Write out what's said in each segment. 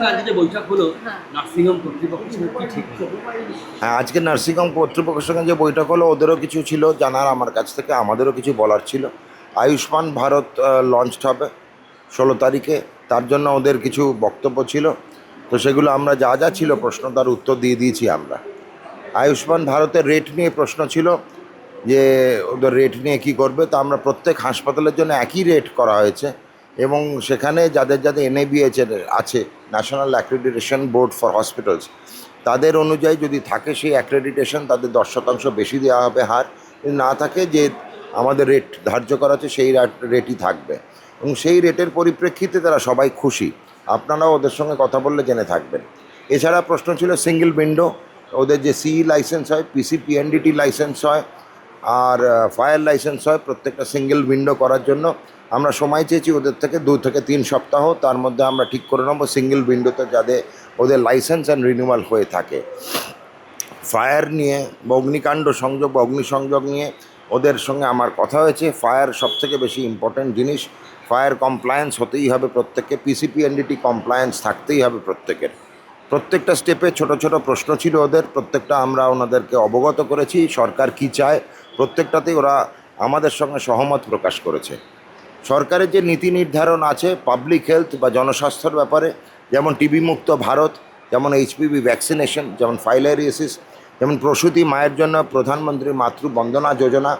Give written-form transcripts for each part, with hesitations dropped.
সঙ্গে আজকে যে বৈঠক হলো নার্সিংহোম কর্তৃপক্ষের সঙ্গে কি ঠিক হলো? হ্যাঁ, আজকে নার্সিংহোম কর্তৃপক্ষের সঙ্গে যে বৈঠক হলো, ওদেরও কিছু ছিল জানার আমার কাছ থেকে, আমাদেরও কিছু বলার ছিল। আয়ুষ্মান ভারত লঞ্চড হবে 16 তারিখে, তার জন্য ওদের কিছু বক্তব্য ছিল। তো সেগুলো আমরা যা যা ছিল প্রশ্ন, তার উত্তর দিয়ে দিয়েছি আমরা। আয়ুষ্মান ভারতের রেট নিয়ে প্রশ্ন ছিল যে ওদের রেট নিয়ে কী করবে। তো আমরা প্রত্যেক হাসপাতালের জন্য একই রেট করা হয়েছে, এবং সেখানে যাদের যাদের NABH আছে, national accreditation board for hospitals, তাদের অনুযায়ী যদি থাকে সেই অ্যাক্রেডিটেশন, তাদের 10% বেশি দেওয়া হবে হার। যদি না থাকে, যে আমাদের রেট ধার্য করা আছে সেই রেটই থাকবে, এবং সেই রেটের পরিপ্রেক্ষিতে তারা সবাই খুশি। আপনারাও ওদের সঙ্গে কথা বললে জেনে থাকবেন। এছাড়া প্রশ্ন ছিল সিঙ্গেল উইন্ডো, ওদের যে CE লাইসেন্স হয়, PC PNDT লাইসেন্স হয়, আর ফায়ার লাইসেন্স হয়, প্রত্যেকটা সিঙ্গেল উইন্ডো করার জন্য আমরা সময় চেয়েছি ওদের থেকে 2 থেকে 3 সপ্তাহ। তার মধ্যে আমরা ঠিক করে নেবো সিঙ্গেল উইন্ডোতে যাদের ওদের লাইসেন্স অ্যান্ড রিনিউয়াল হয়ে থাকে। ফায়ার নিয়ে বা অগ্নিকাণ্ড সংযোগ বা অগ্নিসংযোগ নিয়ে ওদের সঙ্গে আমার কথা হয়েছে। ফায়ার সবথেকে বেশি ইম্পর্ট্যান্ট জিনিস, ফায়ার কমপ্লায়েন্স হতেই হবে প্রত্যেককে, PC PNDT কমপ্লায়েন্স থাকতেই হবে প্রত্যেকের। প্রত্যেকটা স্টেপে ছোট ছোট প্রশ্ন ছিল ওদের, প্রত্যেকটা আমরা ওনাদেরকে অবগত করেছি সরকার কী চায়। প্রত্যেকটাতেই ওরা আমাদের সঙ্গে সহমত প্রকাশ করেছে। সরকারের যে নীতি নির্ধারণ আছে পাবলিক হেলথ বা জনস্বাস্থ্যের ব্যাপারে, যেমন টিবি মুক্ত ভারত, যেমন HPV ভ্যাকসিনেশন, যেমন ফাইলেরিয়াসিস, যেমন প্রসূতি মায়ের জন্য প্রধানমন্ত্রী মাতৃবন্দনা যোজনা,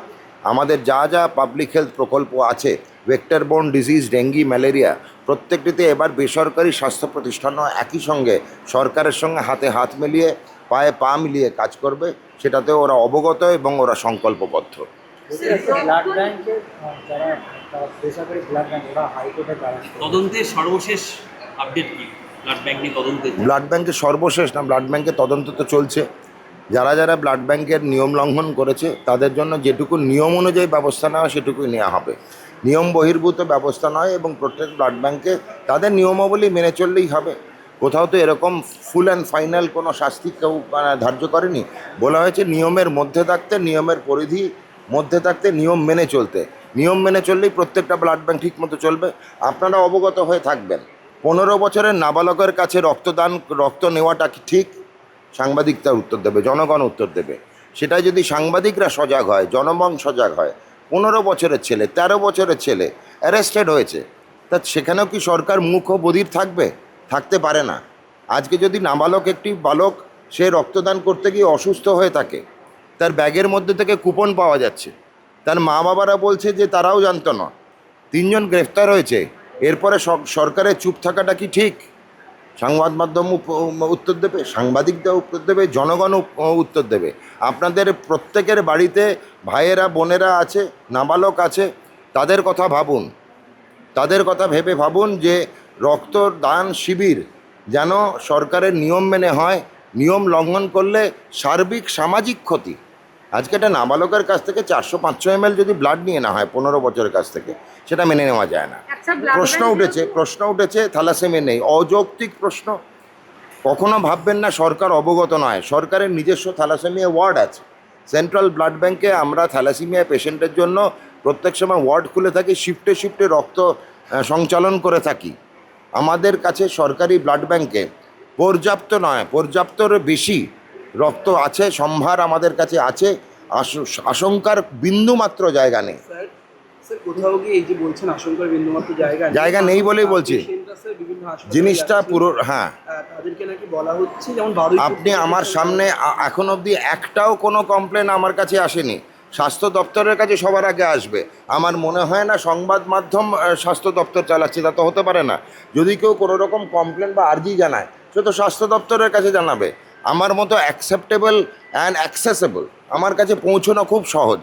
আমাদের যা যা পাবলিক হেলথ প্রকল্প আছে, vector borne disease, dengue, malaria, প্রত্যেকটিতে এবার বেসরকারি স্বাস্থ্য প্রতিষ্ঠানও একই সঙ্গে সরকারের সঙ্গে হাতে হাত মিলিয়ে পায়ে পা মিলিয়ে কাজ করবে, সেটাতে ওরা অবগত এবং ওরা সংকল্পবদ্ধ। ব্লাড ব্যাংকের যারা বেসরকারি ব্লাড ব্যাংক, ওরা হাইকোর্টে তদন্তের সর্বশেষ আপডেট কি ব্লাড ব্যাংক নিয়ে তদন্তে? ব্লাড ব্যাংকের সর্বশেষ না, ব্লাড ব্যাংকের তদন্ত তো চলছে। যারা যারা ব্লাড ব্যাংকের নিয়ম লঙ্ঘন করেছে তাদের জন্য যেটুকু নিয়ম অনুযায়ী ব্যবস্থা নেওয়া সেটুকুই নেওয়া হবে, নিয়ম বহির্ভূত ব্যবস্থা নয়। এবং প্রত্যেক ব্লাড ব্যাংকে তাদের নিয়মাবলী মেনে চললেই হবে। কোথাও তো এরকম ফুল অ্যান্ড ফাইনাল কোনো শাস্তি কেউ ধার্য করেনি। বলা হয়েছে নিয়মের মধ্যে থাকতে, নিয়মের পরিধি মধ্যে থাকতে, নিয়ম মেনে চলতে। নিয়ম মেনে চললেই প্রত্যেকটা ব্লাড ব্যাংক ঠিক মতো চলবে। আপনারা অবগত হয়ে থাকবেন, 15 বছরের নাবালকের কাছে রক্ত নেওয়াটা কি ঠিক? সাংবাদিক তার উত্তর দেবে, জনগণ উত্তর দেবে। সেটাই যদি সাংবাদিকরা সজাগ হয়, জনগণ সজাগ হয়, 15 বছরের ছেলে, 13 বছরের ছেলে অ্যারেস্টেড হয়েছে, তা সেখানেও কি সরকার মুখ ও বধির থাকবে? থাকতে পারে না। আজকে যদি নাবালক একটি বালক সে রক্তদান করতে গিয়ে অসুস্থ হয়ে থাকে, তার ব্যাগের মধ্যে থেকে কুপন পাওয়া যাচ্ছে, তার মা বাবারা বলছে যে তারাও জানতো না, 3 জন গ্রেফতার হয়েছে, এরপরে সরকারের চুপ থাকাটা কি ঠিক? সংবাদ মাধ্যম উত্তর দেবে, সাংবাদিকরা উত্তর দেবে, জনগণ উত্তর দেবে। আপনাদের প্রত্যেকের বাড়িতে ভাইয়েরা বোনেরা আছে, নাবালক আছে, তাদের কথা ভাবুন। তাদের কথা ভেবে ভাবুন যে রক্তদান শিবির যেন সরকারের নিয়ম মেনে হয়। নিয়ম লঙ্ঘন করলে সার্বিক সামাজিক ক্ষতি। আজকে একটা নাবালকের কাছ থেকে 400-500 ml যদি ব্লাড নিয়ে না হয় 15 বছরের কাছ থেকে, সেটা মেনে নেওয়া যায় না। প্রশ্ন উঠেছে থ্যালাসেমিয়া নেই, অযৌক্তিক প্রশ্ন। কখনো ভাববেন না সরকার অবগত নয়। সরকারের নিজস্ব থ্যালাসেমিয়া ওয়ার্ড আছে। সেন্ট্রাল ব্লাড ব্যাংকে আমরা থ্যালাসেমিয়া পেশেন্টের জন্য প্রত্যেক সময় ওয়ার্ড খুলে থাকি, শিফটে শিফটে রক্ত সঞ্চালন করে থাকি। আমাদের কাছে সরকারি ব্লাড ব্যাংকে পর্যাপ্ত নয়, পর্যাপ্তর বেশি রক্ত আছে, সম্ভার আমাদের কাছে আছে। আশঙ্কার বিন্দুমাত্র জায়গা নেই। স্যার কোথাও গিয়ে এই যে বলছেন আশঙ্কার বিন্দুমাত্র জায়গা নেই বলেই বলছি। জিনিসটা পুরো হ্যাঁ, তাদেরকে নাকি বলা হচ্ছে যেমন 12 আপনি আমার সামনে এখন অবধি একটাও কোনো কমপ্লেন আমার কাছে আসেনি। স্বাস্থ্য দপ্তরের কাছে সবার আগে আসবে। আমার মনে হয় না সংবাদ মাধ্যম স্বাস্থ্য দপ্তর চালাচ্ছে, তা তো হতে পারে না। যদি কেউ কোনো রকম কমপ্লেন বা আর্জি জানায়, সে তো স্বাস্থ্য দপ্তরের কাছে জানাবে। আমার মতো অ্যাকসেপ্টেবল অ্যান্ড অ্যাক্সেসেবল আমার কাছে পৌঁছানো খুব সহজ।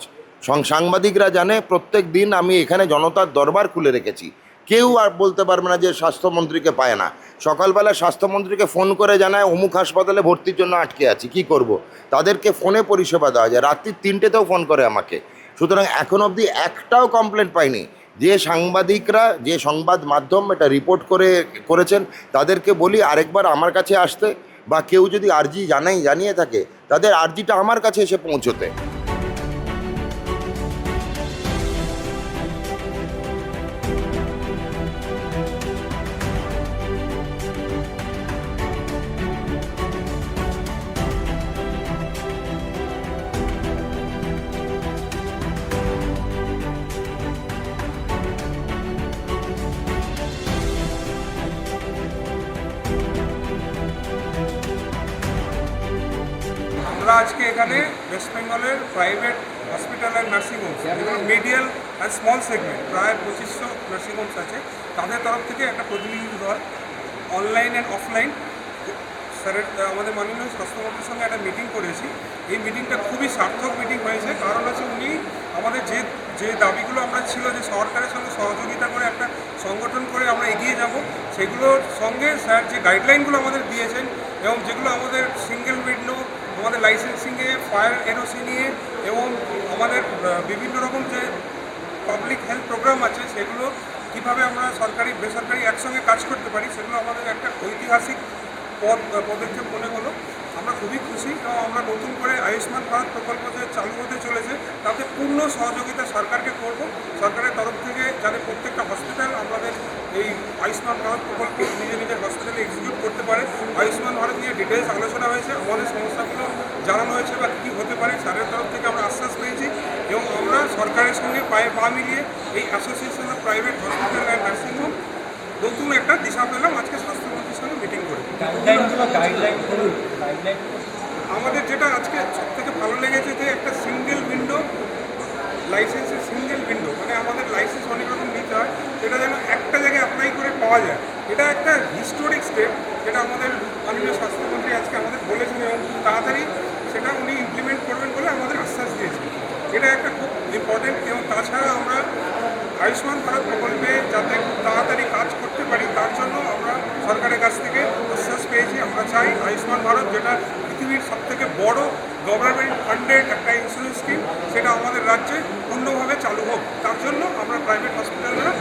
সাংবাদিকরা জানে প্রত্যেক দিন আমি এখানে জনতার দরবার খুলে রেখেছি। কেউ আর বলতে পারবে না যে স্বাস্থ্যমন্ত্রীকে পায় না। সকালবেলা স্বাস্থ্যমন্ত্রীকে ফোন করে জানায় অমুক হাসপাতালে ভর্তির জন্য আটকে আছি, কি করব। তাদেরকে ফোনে পরিষেবা দেওয়া যায়, রাত্রি 3টেতেও ফোন করে আমাকে। সুতরাং এখন অবধি একটাও কমপ্লেন পাইনি। যে সাংবাদিকরা, যে সংবাদ মাধ্যম এটা রিপোর্ট করেছেন, তাদেরকে বলি আরেকবার আমার কাছে আসতে, বা কেউ যদি আর্জি জানিয়ে থাকে তাদের আর্জিটা আমার কাছে এসে পৌঁছতে। এখানে ওয়েস্ট বেঙ্গলের private hospital and nursing Holmes যেগুলো মিডিয়াল অ্যান্ড স্মল সেগমেন্ট প্রায় 2500 নার্সিং হোমস আছে, তাদের তরফ থেকে একটা প্রতিনিধি দল অনলাইন অ্যান্ড অফলাইন স্যারের আমাদের মাননীয় স্বাস্থ্যমন্ত্রীর সঙ্গে একটা মিটিং করেছি। এই মিটিংটা খুবই সার্থক মিটিং হয়েছে, কারণ হচ্ছে উনি আমাদের যে দাবিগুলো আমরা ছিল যে সরকারের সঙ্গে সহযোগিতা করে একটা সংগঠন করে আমরা এগিয়ে যাব, সেগুলোর সঙ্গে স্যার যে গাইডলাইনগুলো আমাদের দিয়েছেন এবং যেগুলো আমাদের সিঙ্গেল উইন্ডো, আমাদের লাইসেন্সিংয়ে ফায়ার এনওসি নিয়ে এবং আমাদের বিভিন্ন রকম যে পাবলিক হেলথ প্রোগ্রাম আছে সেগুলো কীভাবে আমরা সরকারি বেসরকারি একসঙ্গে কাজ করতে পারি, সেগুলো আমাদের একটা ঐতিহাসিক পদক্ষেপ মনে হলো। আমরা খুবই খুশি এবং আমরা নতুন করে আয়ুষ্মান ভারত প্রকল্প যে চালু হতে চলেছে তাতে পূর্ণ সহযোগিতা সরকারকে করব। সরকারের তরফ থেকে যাতে প্রত্যেকটা হসপিটাল আমাদের এই আয়ুষ্মান ভারত প্রকল্প নিজের হসপিটালে এক্সিকিউট করতে পারে। আয়ুষ্মান ভারত নিয়ে ডিটেলস আলোচনা হয়েছে, আমাদের সমস্যাগুলো জানানো হয়েছে বা কী হতে পারে, স্যারের তরফ থেকে আমরা আশ্বাস পেয়েছি এবং আমরা সরকারের সঙ্গে পায়ে পা মিলিয়ে এই association of private hospital and nursing home নতুন একটা দিশা পেলাম আজকে স্বাস্থ্যমন্ত্রীর সঙ্গে মিটিং করে। আমাদের যেটা আজকে সবথেকে ভালো লেগেছে যে একটা সিঙ্গেল উইন্ডো লাইসেন্সের সিঙ্গেল উইন্ডো, মানে আমাদের লাইসেন্স অনেক রকম নিতে হয়, সেটা যেন একটা জায়গায় অ্যাপ্লাই করে পাওয়া যায়। এটা একটা হিস্টোরিক স্টেপ যেটা আমাদের মাননীয় স্বাস্থ্যমন্ত্রী আজকে আমাদের বলেছেন এবং খুব তাড়াতাড়ি সেটা উনি ইমপ্লিমেন্ট করবেন বলে আমাদের আশ্বাস দিয়েছেন। এটা একটা খুব ইম্পর্টেন্ট এবং তাছাড়া আমরা আয়ুষ্মান ভারত প্রকল্পে যাতে খুব তাড়াতাড়ি কাজ করতে পারি তার জন্য আমরা সরকারের কাছ থেকে আশ্বাস পেয়েছি। আমরা চাই আয়ুষ্মান ভারত, যেটা পৃথিবীর সবথেকে বড় গভর্নমেন্ট ফান্ডেড একটা ইন্স্যুরেন্স স্কিম, সেটা আমাদের রাজ্যে পূর্ণভাবে চালু হোক। তার জন্য আমরা প্রাইভেট হসপিটালরা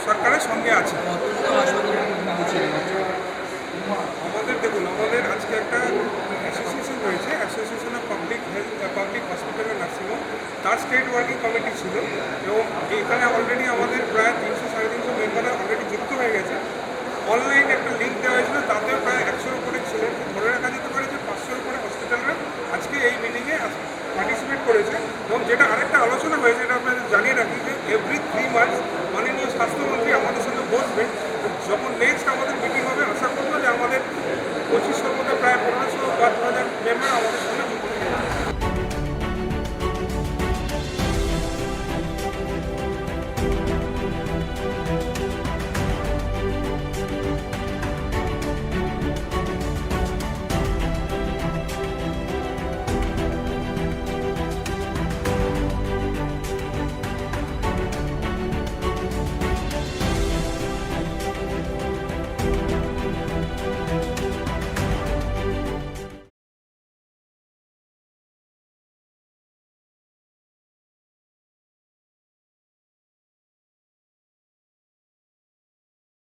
সরকারের সঙ্গে আছি। আমাদের দেখুন, আমাদের আজকে একটা অ্যাসোসিয়েশন রয়েছে, association of public hospital and nursing home, তার স্টেট ওয়ার্কিং কমিটি ছিল এবং এখানে অলরেডি আমাদের প্রায় 300-350 মেম্বাররা অলরেডি যুক্ত হয়ে গেছে। অনলাইনে একটা লিঙ্ক দেওয়া হয়েছিল, তাতেও প্রায় 100-র উপরে ছিলেন। ধরে রাখা যেতে পারে যে 500-র উপরে হসপিটালরা আজকে এই মিটিংয়ে পার্টিসিপেট করেছে। এবং যেটা আরেকটা আলোচনা হয়েছে, এটা আপনাদের জানিয়ে রাখি যে এভরি